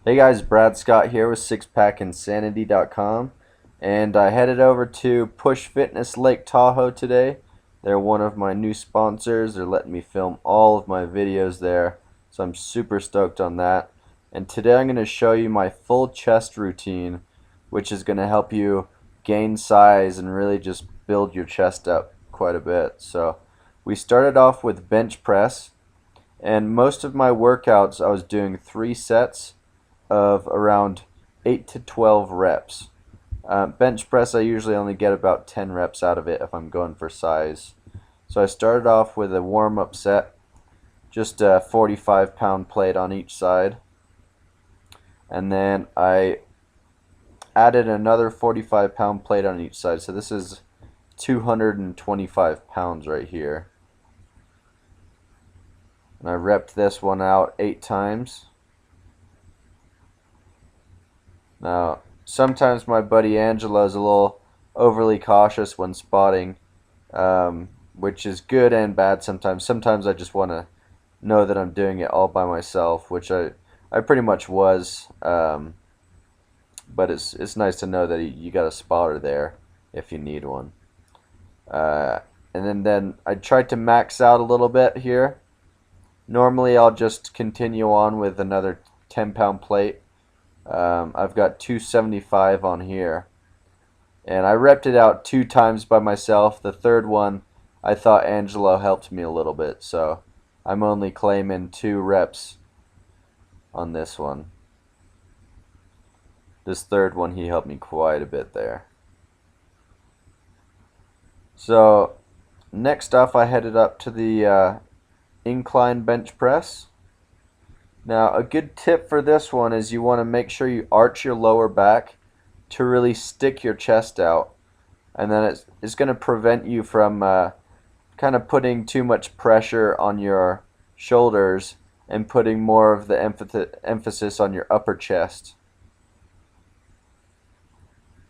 Hey guys, Brad Scott here with sixpackinsanity.com, and I headed over to Push Fitness Lake Tahoe today. They're one of my new sponsors. They're letting me film all of my videos there, so I'm super stoked on that. And today I'm going to show you my full chest routine, which is going to help you gain size and really just build your chest up quite a bit. So we started off with bench press, and most of my workouts I was doing 3 sets of around 8 to 12 reps. Bench press, I usually only get about 10 reps out of it if I'm going for size. So I started off with a warm-up set, just a 45-pound plate on each side. And then I added another 45-pound plate on each side. So this is 225 pounds right here. And I repped this one out 8 times. Now, sometimes my buddy Angelo is a little overly cautious when spotting, which is good and bad sometimes. Sometimes I just want to know that I'm doing it all by myself, which I pretty much was. But it's nice to know that you got a spotter there if you need one. And then I tried to max out a little bit here. Normally I'll just continue on with another 10-pound plate. I've got 275 on here, and I repped it out 2 times by myself. The third one I thought Angelo helped me a little bit, so I'm only claiming 2 reps on this one. This third one he helped me quite a bit there. So next off I headed up to the incline bench press. Now, a good tip for this one is you want to make sure you arch your lower back to really stick your chest out, and then it's going to prevent you from kind of putting too much pressure on your shoulders and putting more of the emphasis on your upper chest.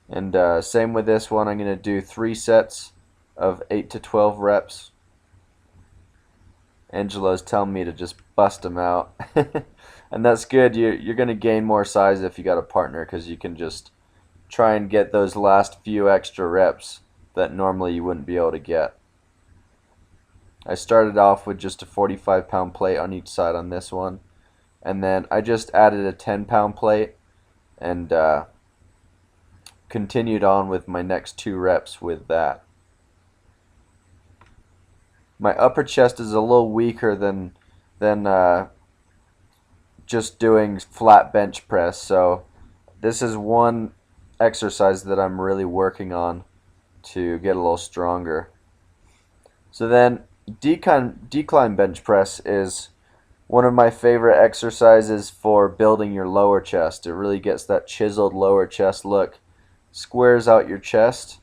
And same with this one. I'm going to do 3 sets of 8 to 12 reps. Angelo's telling me to just bust them out. And that's good. You're going to gain more size if you got a partner, because you can just try and get those last few extra reps that normally you wouldn't be able to get. I started off with just a 45-pound plate on each side on this one, and then I just added a 10-pound plate and continued on with my next 2 reps with that. My upper chest is a little weaker than just doing flat bench press, so this is one exercise that I'm really working on to get a little stronger. So then decline bench press is one of my favorite exercises for building your lower chest. It really gets that chiseled lower chest look, squares out your chest,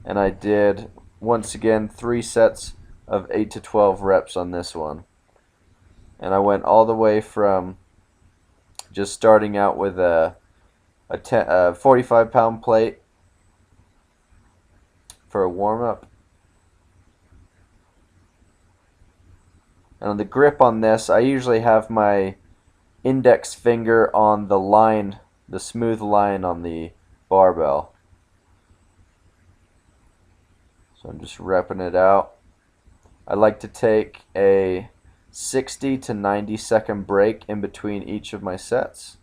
and I did, once again, 3 sets of 8 to 12 reps on this one. And I went all the way from just starting out with a 45-pound plate for a warm-up. And on the grip on this, I usually have my index finger on the line, the smooth line on the barbell. So I'm just repping it out. I like to take a 60 to 90 second break in between each of my sets.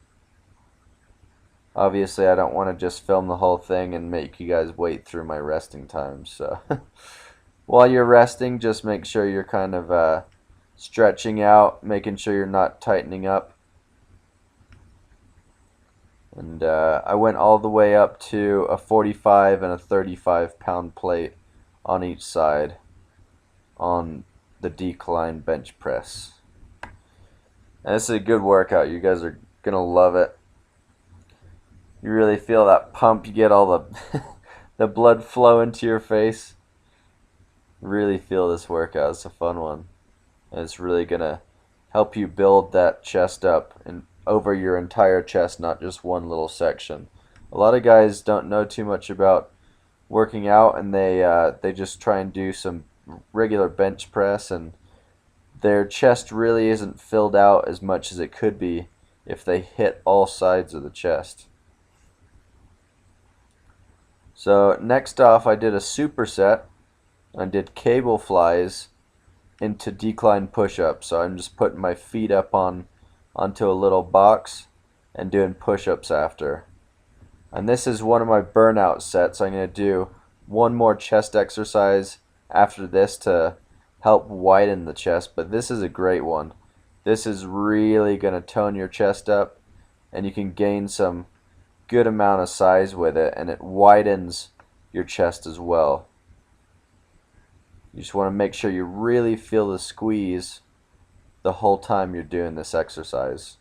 Obviously, I don't want to just film the whole thing and make you guys wait through my resting times. So while you're resting, just make sure you're kind of stretching out, making sure you're not tightening up. And I went all the way up to a 45 and a 35-pound plate on each side on the decline bench press. And this is a good workout. You guys are gonna love it. You really feel that pump. You get all the the blood flow into your face. Really feel this workout. It's a fun one, and it's really gonna help you build that chest up and over your entire chest, not just one little section. A lot of guys don't know too much about working out, and they just try and do some regular bench press, and their chest really isn't filled out as much as it could be if they hit all sides of the chest. So next off, I did a superset. I did cable flies into decline push-ups. So I'm just putting my feet up onto a little box and doing push-ups after. And this is one of my burnout sets. I'm going to do one more chest exercise after this to help widen the chest, but this is a great one. This is really going to tone your chest up, and you can gain some good amount of size with it, and it widens your chest as well. You just want to make sure you really feel the squeeze the whole time you're doing this exercise.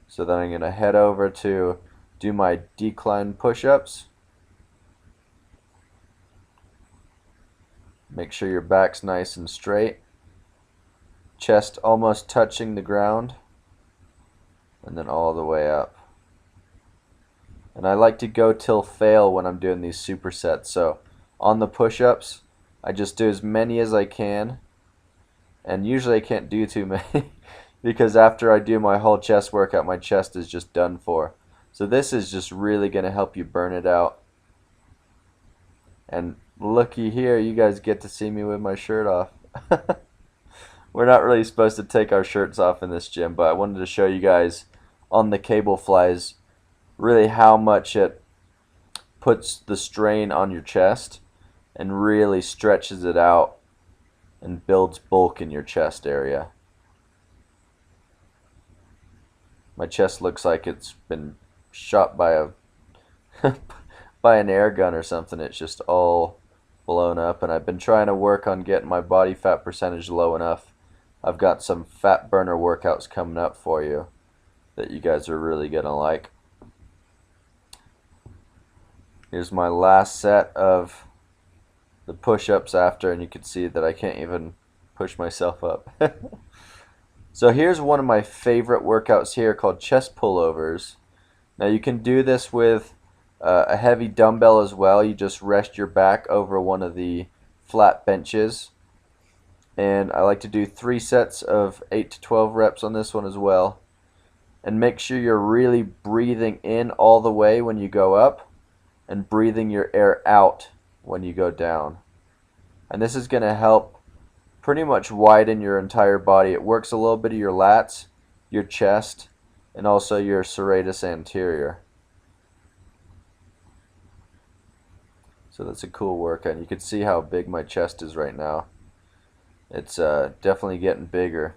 So then I'm going to head over to do my decline push-ups. Make sure your back's nice and straight. Chest almost touching the ground. And then all the way up. And I like to go till fail when I'm doing these supersets. So on the push-ups, I just do as many as I can. And usually I can't do too many because after I do my whole chest workout, my chest is just done for. So this is just really going to help you burn it out. And looky here, you guys get to see me with my shirt off. We're not really supposed to take our shirts off in this gym, but I wanted to show you guys on the cable flies really how much it puts the strain on your chest and really stretches it out and builds bulk in your chest area. My chest looks like it's been shot by a by an air gun or something. It's just all blown up, and I've been trying to work on getting my body fat percentage low enough. I've got some fat burner workouts coming up for you that you guys are really gonna like. Here's my last set of the push-ups after, and you can see that I can't even push myself up. So here's one of my favorite workouts here called chest pullovers. Now you can do this with a heavy dumbbell as well. You just rest your back over one of the flat benches. And I like to do 3 sets of 8 to 12 reps on this one as well. And make sure you're really breathing in all the way when you go up and breathing your air out when you go down. And this is going to help pretty much widen your entire body. It works a little bit of your lats, your chest, and also your serratus anterior. So that's a cool workout. You can see how big my chest is right now. It's definitely getting bigger.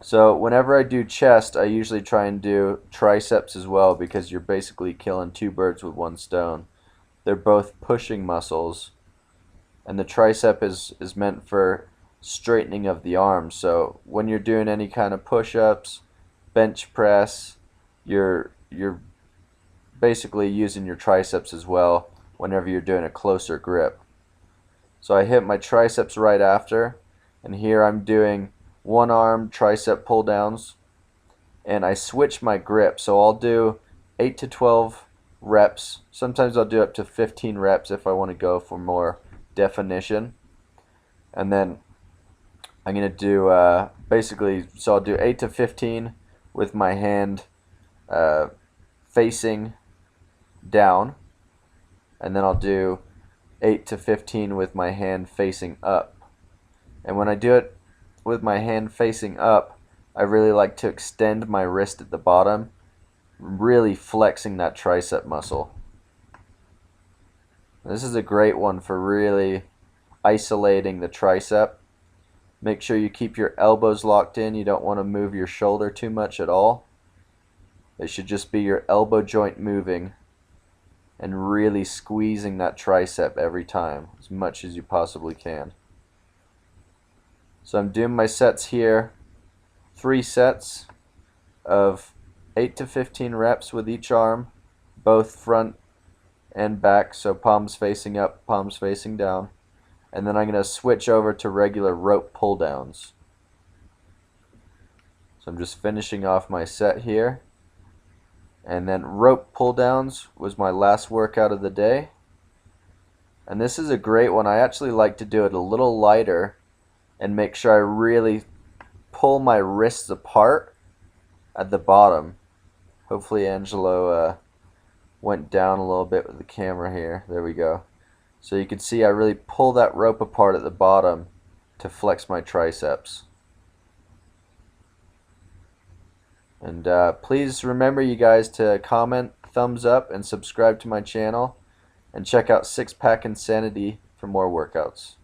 So whenever I do chest, I usually try and do triceps as well, because you're basically killing 2 birds with 1 stone. They're both pushing muscles, and the tricep is meant for straightening of the arms. So when you're doing any kind of push-ups, bench press, you're basically using your triceps as well whenever you're doing a closer grip. So I hit my triceps right after, and here I'm doing 1-arm tricep pull-downs, and I switch my grip. So I'll do 8 to 12 reps. Sometimes I'll do up to 15 reps if I want to go for more definition. And then I'm going to do basically, so I'll do 8 to 15 with my hand facing down, and then I'll do 8 to 15 with my hand facing up. And when I do it with my hand facing up, I really like to extend my wrist at the bottom, really flexing that tricep muscle. This is a great one for really isolating the tricep. Make sure you keep your elbows locked in. You don't want to move your shoulder too much at all. It should just be your elbow joint moving and really squeezing that tricep every time, as much as you possibly can. So I'm doing my sets here, 3 sets of 8 to 15 reps with each arm, both front and back, so palms facing up, palms facing down. And then I'm going to switch over to regular rope pull downs. So I'm just finishing off my set here. And then rope pull downs was my last workout of the day. And this is a great one. I actually like to do it a little lighter and make sure I really pull my wrists apart at the bottom. Hopefully Angelo went down a little bit with the camera here. There we go. So you can see I really pull that rope apart at the bottom to flex my triceps. And please remember, you guys, to comment, thumbs up, and subscribe to my channel. And check out Six Pack Insanity for more workouts.